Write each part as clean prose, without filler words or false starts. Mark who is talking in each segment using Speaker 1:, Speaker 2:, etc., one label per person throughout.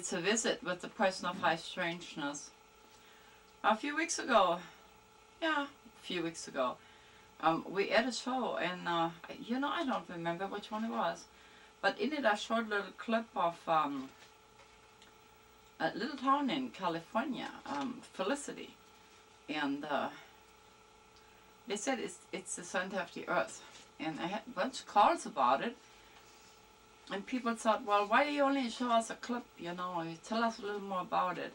Speaker 1: it's a visit with the person of High Strangeness. A few weeks ago, we had a show, and I don't remember which one it was, but in it I showed a little clip of a little town in California, Felicity, and they said it's the center of the earth, and I had a bunch of calls about it, and people thought, well, why do you only show us a clip, you tell us a little more about it.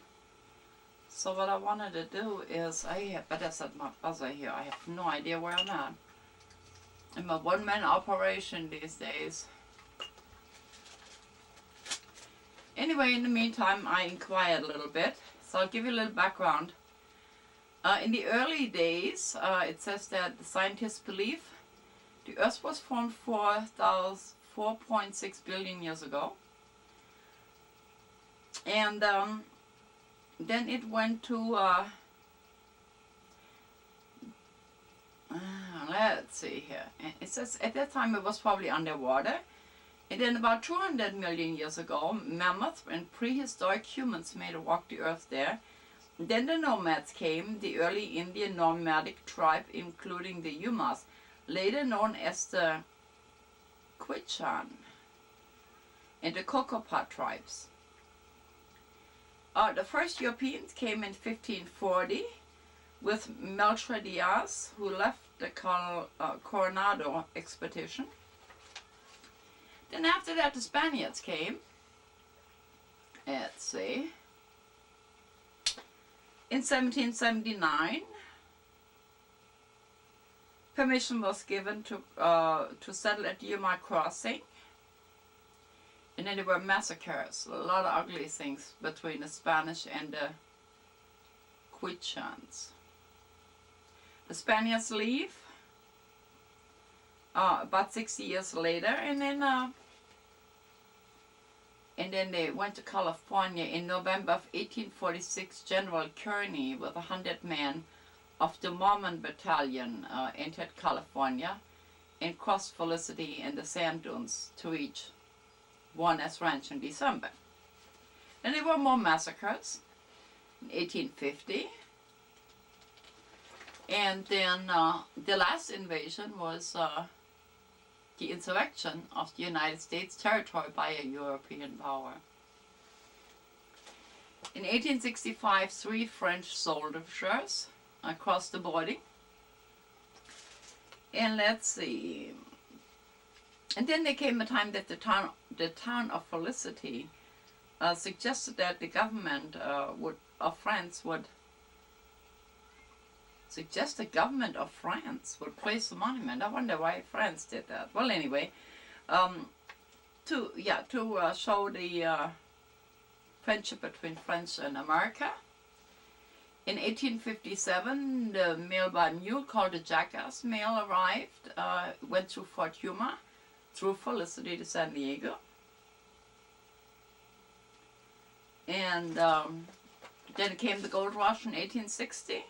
Speaker 1: So what I wanted to do is, I better set my buzzer here, I have no idea where I'm at. I'm a one-man operation these days. Anyway, in the meantime, I inquired a little bit, so I'll give you a little background. In the early days, it says that the scientists believe the Earth was formed 4.6 billion years ago. And then it went to, let's see here. It says at that time it was probably underwater. And then about 200 million years ago, mammoths and prehistoric humans made a walk the earth there. Then the nomads came, the early Indian nomadic tribe, including the Yumas, later known as the Quechan, and the Cocopah tribes. The first Europeans came in 1540 with Melchor Diaz, who left the Coronado expedition. Then after that the Spaniards came. Let's see. In 1779, permission was given to settle at Yuma Crossing. And then there were massacres, a lot of ugly things between the Spanish and the Quechans. The Spaniards leave about 60 years later, and then they went to California. In November of 1846, General Kearny with 100 men of the Mormon Battalion entered California and crossed Felicity and the sand dunes to reach Warner's Ranch in December. Then there were more massacres in 1850, and then the last invasion was the insurrection of the United States territory by a European power. In 1865, 3 French soldiers crossed the border. And let's see. And then there came a time that the town of Felicity suggested that the government of France would place a monument. I wonder why France did that. Well, anyway, to show the friendship between France and America. In 1857, the mail by mule called the Jackass mail arrived, went through Fort Yuma, through Felicity to San Diego. And then came the gold rush in 1860.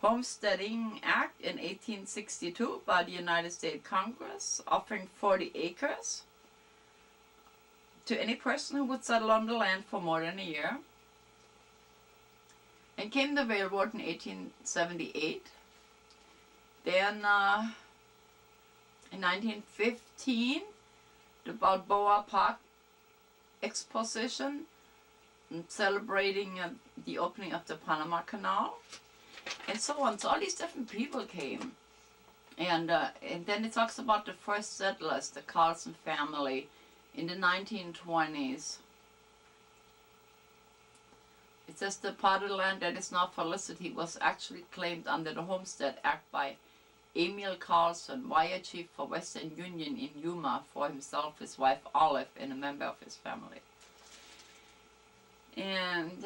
Speaker 1: Homesteading Act in 1862 by the United States Congress, offering 40 acres to any person who would settle on the land for more than a year. And came the railroad in 1878. Then in 1915, the Balboa Park Exposition, celebrating the opening of the Panama Canal, and so on. So all these different people came, and then it talks about the first settlers, the Carlson family, in the 1920s. It says the part of the land that is now Felicity was actually claimed under the Homestead Act by Emil Carlson, wire chief for Western Union in Yuma, for himself, his wife Olive, and a member of his family. And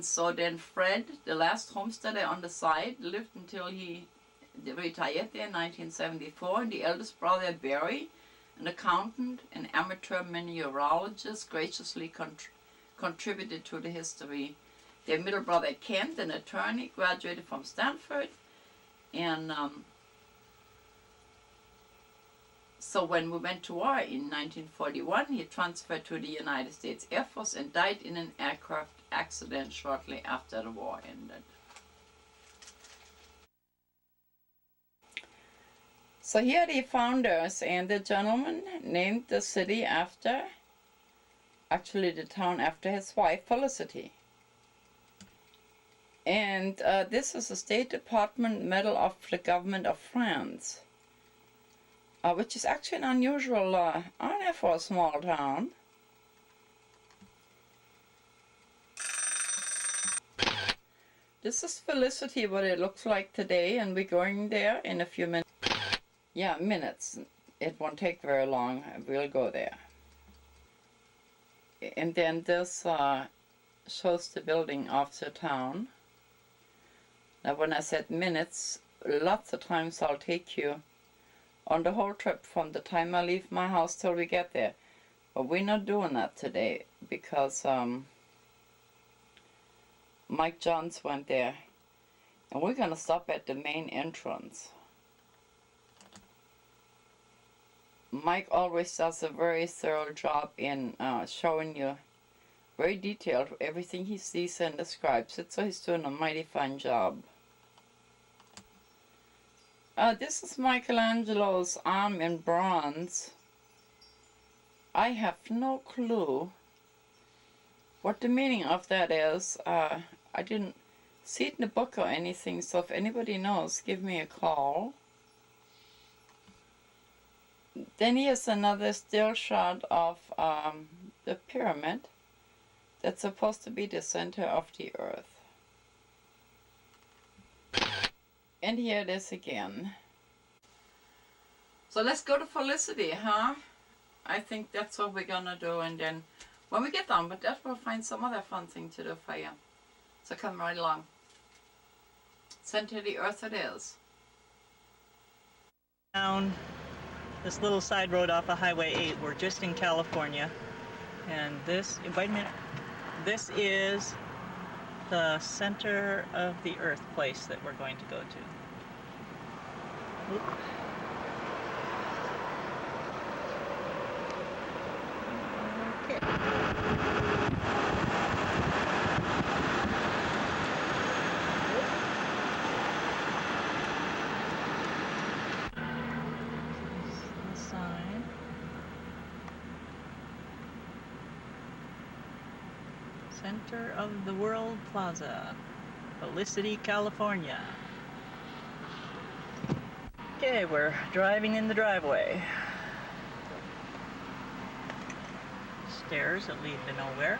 Speaker 1: so then Fred, the last homesteader on the site, lived until he retired there in 1974. And the eldest brother, Barry, an accountant and amateur mineralogist, graciously contributed to the history. Their middle brother, Kent, an attorney, graduated from Stanford. And So when we went to war in 1941, he transferred to the United States Air Force and died in an aircraft accident shortly after the war ended. So here are the founders, and the gentleman named the city after, actually the town after his wife, Felicity. And this is a State Department Medal of the Government of France, which is actually an unusual honor for a small town. This is Felicity, what it looks like today, and we're going there in a few minutes. Yeah, minutes. It won't take very long. We'll go there. And then this shows the building of the town. Now when I said minutes, lots of times I'll take you on the whole trip from the time I leave my house till we get there. But we're not doing that today because Mike Johns went there. And we're going to stop at the main entrance. Mike always does a very thorough job in showing you very detailed everything he sees and describes it, so he's doing a mighty fine job. This is Michelangelo's arm in bronze. I have no clue what the meaning of that is. I didn't see it in the book or anything, so if anybody knows, give me a call. Then here's another still shot of the pyramid that's supposed to be the center of the earth. And here it is again. So let's go to Felicity, huh? I think that's what we're gonna do, and then when we get done with that, we'll find some other fun thing to do for you. So come right along. Center of the earth it is.
Speaker 2: Down this little side road off of Highway 8, we're just in California. And this, wait a minute, this is the center of the earth place that we're going to go to. Oop. Okay. This is the sign. Center of the World Plaza, Felicity, California. Okay, we're driving in the driveway. Stairs that lead to nowhere.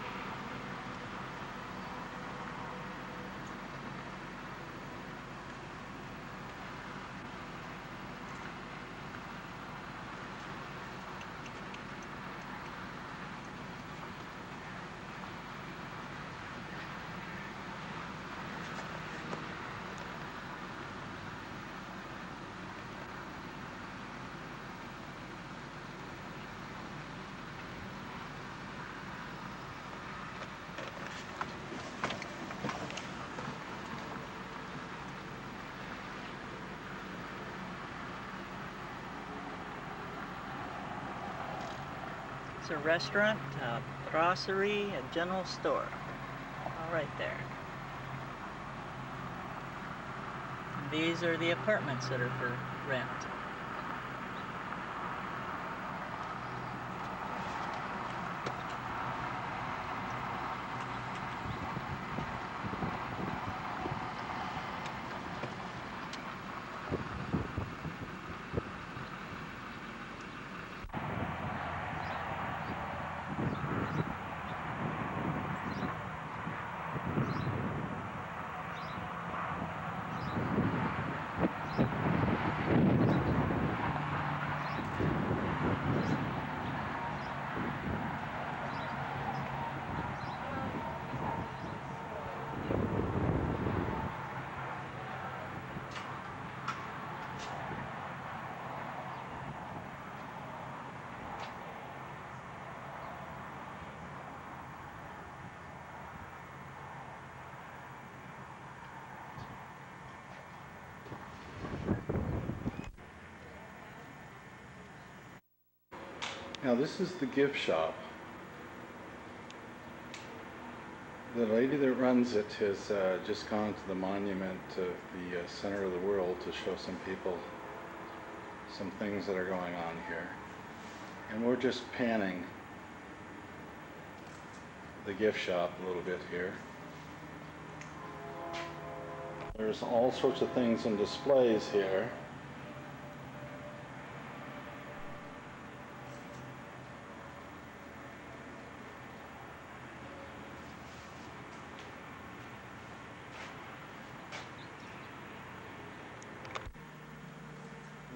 Speaker 2: It's a restaurant, a grocery, a general store. All right there. And these are the apartments that are for rent.
Speaker 3: Now this is the gift shop. The lady that runs it has just gone to the monument of the center of the world to show some people some things that are going on here. And we're just panning the gift shop a little bit here. There's all sorts of things in displays here.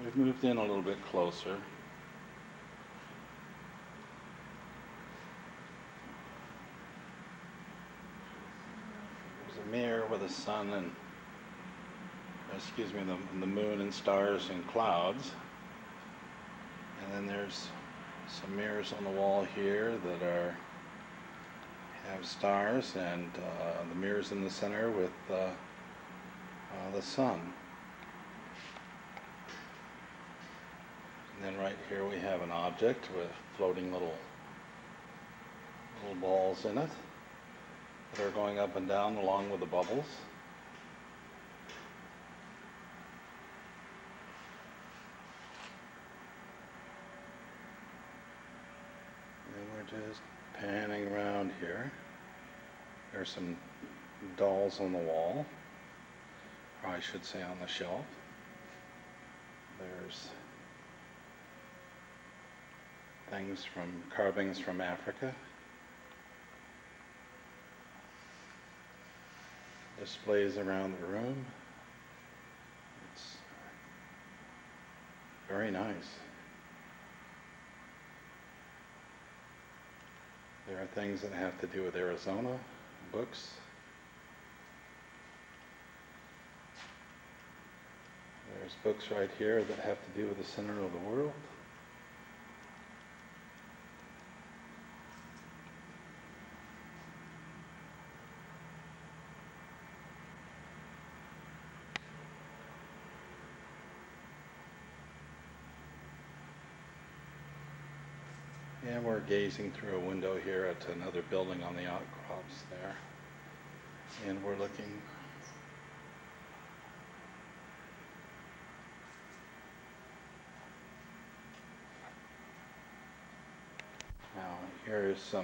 Speaker 3: We've moved in a little bit closer. There's a mirror with a sun and, excuse me, the moon and stars and clouds. And then there's some mirrors on the wall here that have stars, and the mirrors in the center with the sun. And then right here we have an object with floating little balls in it that are going up and down along with the bubbles. And we're just panning around here. There's some dolls on the wall, or I should say on the shelf. There's carvings from Africa. Displays around the room. It's very nice. There are things that have to do with Arizona, books. There's books right here that have to do with the center of the world. And we're gazing through a window here at another building on the outcrops there. And we're looking. Now here is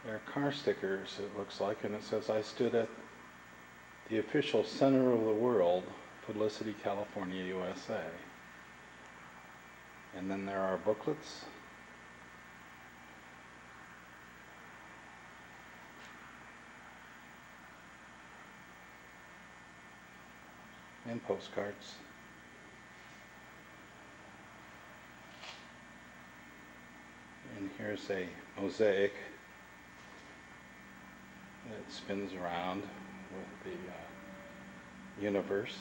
Speaker 3: there are car stickers, it looks like, and it says, "I stood at the official center of the world, Felicity, California, USA." And then there are booklets. And postcards. And here's a mosaic that spins around with the universe.